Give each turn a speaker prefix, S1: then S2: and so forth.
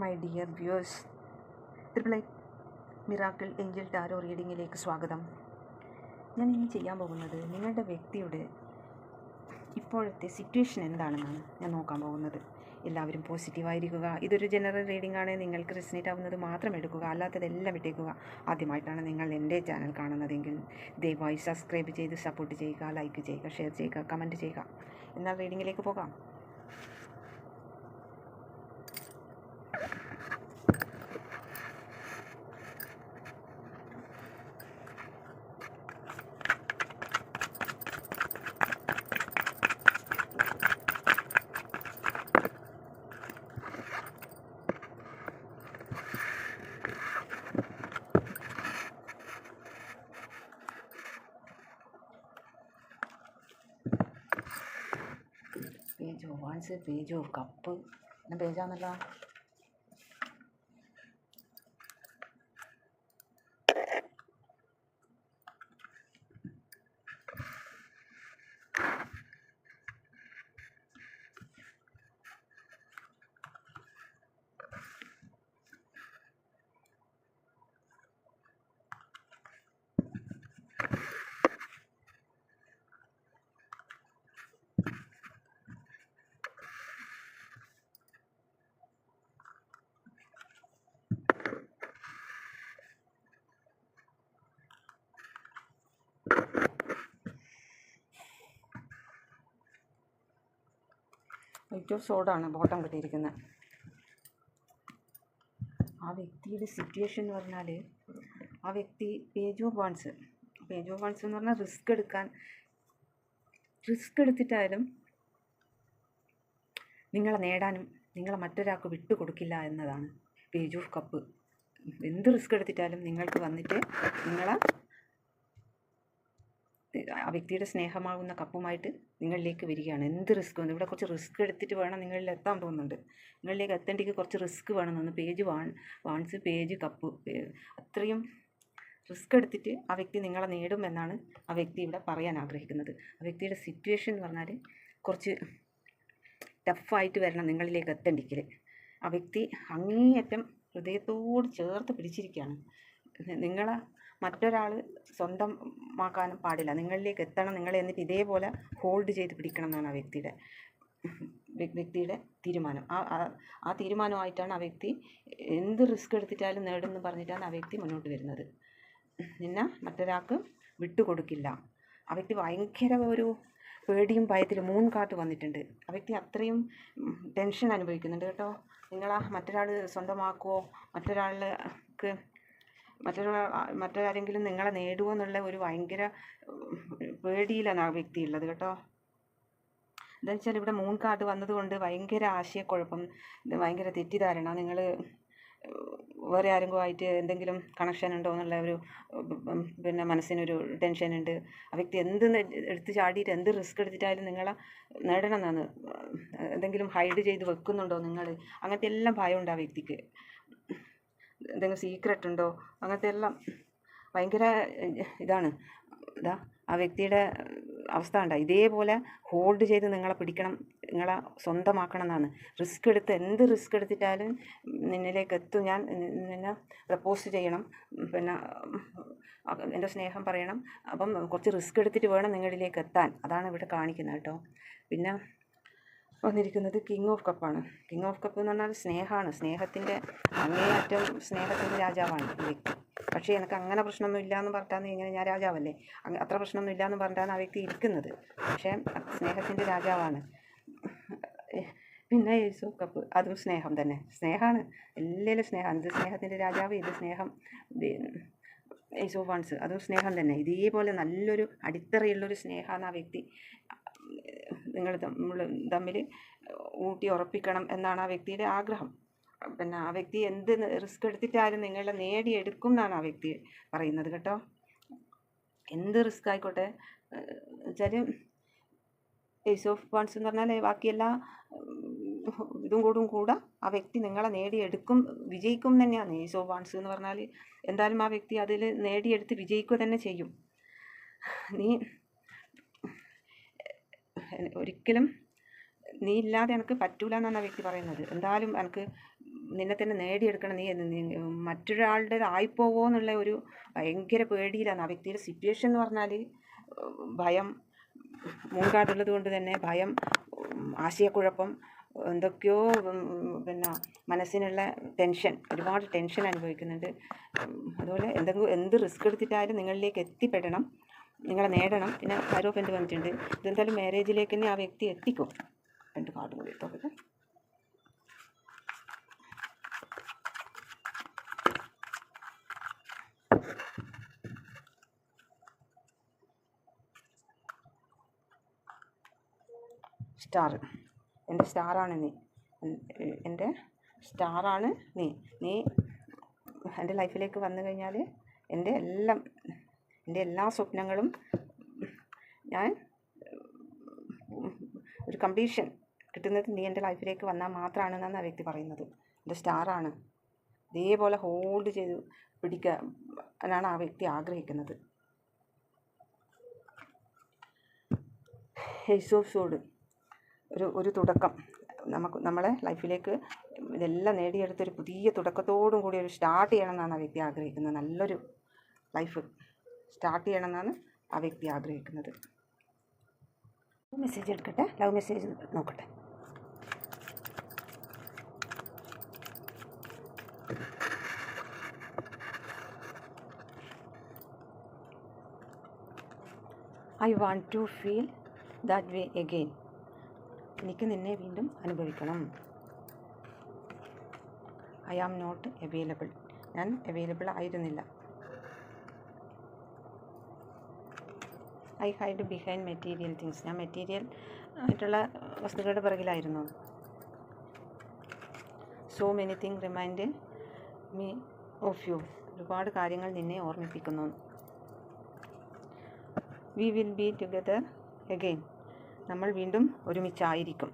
S1: My dear viewers, triple eight miracle angel tarot റീഡിങ്ങിലേക്ക് സ്വാഗതം. ഞാൻ ഇനി ചെയ്യാൻ പോകുന്നത് നിങ്ങളുടെ വ്യക്തിയുടെ ഇപ്പോഴത്തെ സിറ്റുവേഷൻ എന്താണെന്നാണ് ഞാൻ നോക്കാൻ പോകുന്നത്. എല്ലാവരും പോസിറ്റീവായിരിക്കുക. ഇതൊരു ജനറൽ റീഡിംഗ് ആണ്. നിങ്ങൾക്ക് റെസിനേറ്റ് ആവുന്നത് മാത്രം എടുക്കുക, അല്ലാത്തതെല്ലാം വിട്ടേക്കുക. ആദ്യമായിട്ടാണ് നിങ്ങൾ എൻ്റെ ചാനൽ കാണുന്നതെങ്കിൽ ദയവായി സബ്സ്ക്രൈബ് ചെയ്ത് സപ്പോർട്ട് ചെയ്യുക, ലൈക്ക് ചെയ്യുക, ഷെയർ ചെയ്യുക, കമൻറ്റ് ചെയ്യുക. എന്നാൽ റീഡിങ്ങിലേക്ക് പോകാം. Page of wands, page of cup. പിന്നെ പേജാന്നല്ലോ. വൈറ്റ് ഓഫ് സോഡാണ് ബോട്ടം കിട്ടിയിരിക്കുന്നത്. ആ വ്യക്തിയുടെ സിറ്റുവേഷൻ എന്ന് പറഞ്ഞാൽ, ആ വ്യക്തി പേജ് ഓഫ് വാൻസ് എന്ന് പറഞ്ഞാൽ റിസ്ക് എടുത്തിട്ടായാലും നിങ്ങളെ നേടാനും നിങ്ങളെ മറ്റൊരാൾക്ക് വിട്ടുകൊടുക്കില്ല എന്നതാണ് പേജ് ഓഫ് കപ്പ്. എന്ത് റിസ്ക് എടുത്തിട്ടാലും നിങ്ങൾക്ക് വന്നിട്ട് ആ വ്യക്തിയുടെ സ്നേഹമാകുന്ന കപ്പുമായിട്ട് നിങ്ങളിലേക്ക് വരികയാണ്. എന്ത് റിസ്ക് വന്നു, ഇവിടെ കുറച്ച് റിസ്ക് എടുത്തിട്ട് വേണം നിങ്ങളിൽ എത്താൻ തോന്നുന്നുണ്ട്. നിങ്ങളിലേക്ക് എത്തേണ്ടിക്ക് കുറച്ച് റിസ്ക് വേണമെന്ന് പേജ് വാൻസ്, പേജ് കപ്പ്. അത്രയും റിസ്ക് എടുത്തിട്ട് ആ വ്യക്തി നിങ്ങളെ നേടും എന്നാണ് ആ വ്യക്തി ഇവിടെ പറയാൻ ആഗ്രഹിക്കുന്നത്. ആ വ്യക്തിയുടെ സിറ്റുവേഷൻ എന്ന് പറഞ്ഞാൽ കുറച്ച് ടഫായിട്ട് വരണം നിങ്ങളിലേക്ക് എത്തേണ്ടിക്കൽ. ആ വ്യക്തി അങ്ങേയറ്റം ഹൃദയത്തോട് ചേർത്ത് പിടിച്ചിരിക്കുകയാണ്. നിങ്ങളെ മറ്റൊരാൾ സ്വന്തമാക്കാനും പാടില്ല. നിങ്ങളിലേക്ക് എത്തണം, നിങ്ങളെ എന്നിട്ട് ഇതേപോലെ ഹോൾഡ് ചെയ്ത് പിടിക്കണം എന്നാണ് ആ വ്യക്തിയുടെ തീരുമാനം. ആ തീരുമാനമായിട്ടാണ് ആ വ്യക്തി എന്ത് റിസ്ക് എടുത്തിട്ടാലും നേടുമെന്ന് പറഞ്ഞിട്ടാണ് ആ വ്യക്തി മുന്നോട്ട് വരുന്നത്. നിന്നെ മറ്റൊരാൾക്ക് വിട്ടുകൊടുക്കില്ല. ആ വ്യക്തി ഭയങ്കര ഒരു പേടിയും ഭയത്തിലും മൂൺ കാർഡ് വന്നിട്ടുണ്ട്. ആ വ്യക്തി അത്രയും ടെൻഷൻ അനുഭവിക്കുന്നുണ്ട് കേട്ടോ. മറ്റൊരാൾ സ്വന്തമാക്കുമോ, മറ്റൊരാരെങ്കിലും നിങ്ങളെ നേടുമോ എന്നുള്ള ഒരു ഭയങ്കര പേടിയിലാണ് ആ വ്യക്തി ഉള്ളത് കേട്ടോ. എന്താണെന്ന് വെച്ചാൽ ഇവിടെ മൂൺ കാർഡ് വന്നതുകൊണ്ട് ഭയങ്കര ആശയക്കുഴപ്പം, ഭയങ്കര തെറ്റിദ്ധാരണ. നിങ്ങൾ വേറെ ആരെങ്കിലും ആയിട്ട് എന്തെങ്കിലും കണക്ഷൻ ഉണ്ടോ എന്നുള്ള ഒരു മനസ്സിനൊരു ടെൻഷനുണ്ട്. ആ വ്യക്തി എടുത്ത് ചാടിയിട്ട് എന്ത് റിസ്ക് എടുത്തിട്ടായാലും നിങ്ങളെ നേടണം എന്നാണ്. എന്തെങ്കിലും ഹൈഡ് ചെയ്ത് വെക്കുന്നുണ്ടോ നിങ്ങൾ, അങ്ങനത്തെ എല്ലാം ഭയമുണ്ട് ആ വ്യക്തിക്ക്. എന്തെങ്കിലും സീക്രട്ട് ഉണ്ടോ, അങ്ങനത്തെ എല്ലാം ഭയങ്കര ഇതാണ്. ആ വ്യക്തിയുടെ അവസ്ഥ ഉണ്ട്. ഇതേപോലെ ഹോൾഡ് ചെയ്ത് നിങ്ങളെ പിടിക്കണം, നിങ്ങളെ സ്വന്തമാക്കണം എന്നാണ്. എന്ത് റിസ്ക് എടുത്തിട്ടാലും നിന്നിലേക്ക് എത്തും, ഞാൻ നിന്നെ പ്രപ്പോസ് ചെയ്യണം, എൻ്റെ സ്നേഹം പറയണം. അപ്പം കുറച്ച് റിസ്ക് എടുത്തിട്ട് വേണം നിങ്ങളിലേക്ക് എത്താൻ. അതാണ് ഇവിടെ കാണിക്കുന്നത് കേട്ടോ. പിന്നെ വന്നിരിക്കുന്നത് കിങ് ഓഫ് കപ്പാണ്. കിങ് ഓഫ് കപ്പ് എന്ന് പറഞ്ഞാൽ സ്നേഹമാണ്. അങ്ങേയറ്റം സ്നേഹത്തിൻ്റെ രാജാവാണ് ഈ വ്യക്തി. പക്ഷേ എനിക്ക് അങ്ങനെ പ്രശ്നമൊന്നും ഇല്ല എന്ന് പറഞ്ഞിട്ടാണ് ഇങ്ങനെ ഞാൻ രാജാവല്ലേ, അത്ര പ്രശ്നമൊന്നും ഇല്ല എന്ന് പറഞ്ഞിട്ടാണ് ആ വ്യക്തി ഇരിക്കുന്നത്. പക്ഷേ സ്നേഹത്തിൻ്റെ രാജാവാണ്. പിന്നെ ഏസ് ഓഫ് കപ്പ്, അതും സ്നേഹം തന്നെ. സ്നേഹമാണ്, എല്ലാവരും സ്നേഹമാണ്. ഇത് സ്നേഹത്തിൻ്റെ രാജാവ്, ഇത് സ്നേഹം. ഏസ് ഓഫ് വാൻസ്, അതും സ്നേഹം തന്നെ. ഇതേപോലെ നല്ലൊരു അടിത്തറയുള്ളൊരു സ്നേഹമാണ് ആ വ്യക്തി നിങ്ങൾ തമ്മിൽ ഊട്ടി ഉറപ്പിക്കണം എന്നാണ് ആ വ്യക്തിയുടെ ആഗ്രഹം. ആ വ്യക്തി എന്ത് റിസ്ക് എടുത്തിട്ടായാലും നിങ്ങളെ നേടിയെടുക്കും എന്നാണ് ആ വ്യക്തി പറയുന്നത് കേട്ടോ. എന്ത് റിസ്ക് ആയിക്കോട്ടെ. വെച്ചാൽ ഏസ് ഓഫ് വാൻസ് എന്ന് പറഞ്ഞാൽ ബാക്കിയെല്ലാ ഇതും കൂടെ ആ വ്യക്തി നിങ്ങളെ നേടിയെടുക്കും, വിജയിക്കും തന്നെയാണ്. ഏസ് ഓഫ് വാൻസ് എന്ന് പറഞ്ഞാൽ എന്തായാലും ആ വ്യക്തി അതിൽ നേടിയെടുത്ത് വിജയിക്കുക തന്നെ ചെയ്യും. ഒരിക്കലും നീ ഇല്ലാതെ എനിക്ക് പറ്റൂല എന്നാണ് ആ വ്യക്തി പറയുന്നത്. എന്തായാലും എനിക്ക് നിന്നെ തന്നെ നേടിയെടുക്കണം, മറ്റൊരാളുടേതായിപ്പോവോ എന്നുള്ള ഒരു ഭയങ്കര പേടിയിലാണ് ആ വ്യക്തിയുടെ സിറ്റുവേഷൻ എന്ന് പറഞ്ഞാൽ. ഭയം, മൂൺകാർഡുള്ളത് കൊണ്ട് തന്നെ ഭയം, ആശയക്കുഴപ്പം, എന്തൊക്കെയോ പിന്നെ മനസ്സിനുള്ള ടെൻഷൻ, ഒരുപാട് ടെൻഷൻ അനുഭവിക്കുന്നുണ്ട്. അതുപോലെ എന്ത് റിസ്ക് എടുത്തിട്ടായാലും നിങ്ങളിലേക്ക് എത്തിപ്പെടണം, നിങ്ങളെ നേടണം. പിന്നെ ഹൈറോഫൻ്റ് വന്നിട്ടുണ്ട്. ഇതെന്തായാലും മാരേജിലേക്ക് തന്നെ ആ വ്യക്തി എത്തിക്കും. 2 കാർഡും കൂടി എടുത്തോട്ടെ. സ്റ്റാർ. എൻ്റെ സ്റ്റാറാണ് നീ, എൻ്റെ സ്റ്റാറാണ് നീ. എൻ്റെ ലൈഫിലേക്ക് വന്നു കഴിഞ്ഞാൽ എൻ്റെ എല്ലാ സ്വപ്നങ്ങളും ഞാൻ ഒരു കംപ്ലീഷൻ കിട്ടുന്നത് നീ എൻ്റെ ലൈഫിലേക്ക് വന്നാൽ മാത്രമാണെന്നാണ് ആ വ്യക്തി പറയുന്നത്. എൻ്റെ സ്റ്റാറാണ്, ഇതേപോലെ ഹോൾഡ് ചെയ്ത് പിടിക്കാനാണ് ആ വ്യക്തി ആഗ്രഹിക്കുന്നത്. ഏസ് ഓഫ് സോർഡ്, ഒരു തുടക്കം, നമ്മളെ ലൈഫിലേക്ക് ഇതെല്ലാം നേടിയെടുത്തൊരു പുതിയ തുടക്കത്തോടും കൂടി ഒരു സ്റ്റാർട്ട് ചെയ്യണമെന്നാണ് ആ വ്യക്തി ആഗ്രഹിക്കുന്നത്. നല്ലൊരു ലൈഫ് സ്റ്റാർട്ട് ചെയ്യണമെന്നാണ് ആ വ്യക്തി ആഗ്രഹിക്കുന്നത്. മെസ്സേജ് എടുക്കട്ടെ, ലവ് മെസ്സേജ് നോക്കട്ടെ. I want to feel that way again. എനിക്ക് നിന്നെ വീണ്ടും അനുഭവിക്കണം. I am not available. ഞാൻ അവൈലബിൾ ആയിരുന്നില്ല. I hide behind material things. ഞാൻ മെറ്റീരിയൽ ആയിട്ടുള്ള വസ്തുക്കളുടെ പിറകിലായിരുന്നു. So many thing remind me of you. ഒരുപാട് കാര്യങ്ങൾ നിന്നെ ഓർമ്മിപ്പിക്കുന്നു. We will be together again. നമ്മൾ വീണ്ടും ഒരുമിച്ചായിരിക്കും.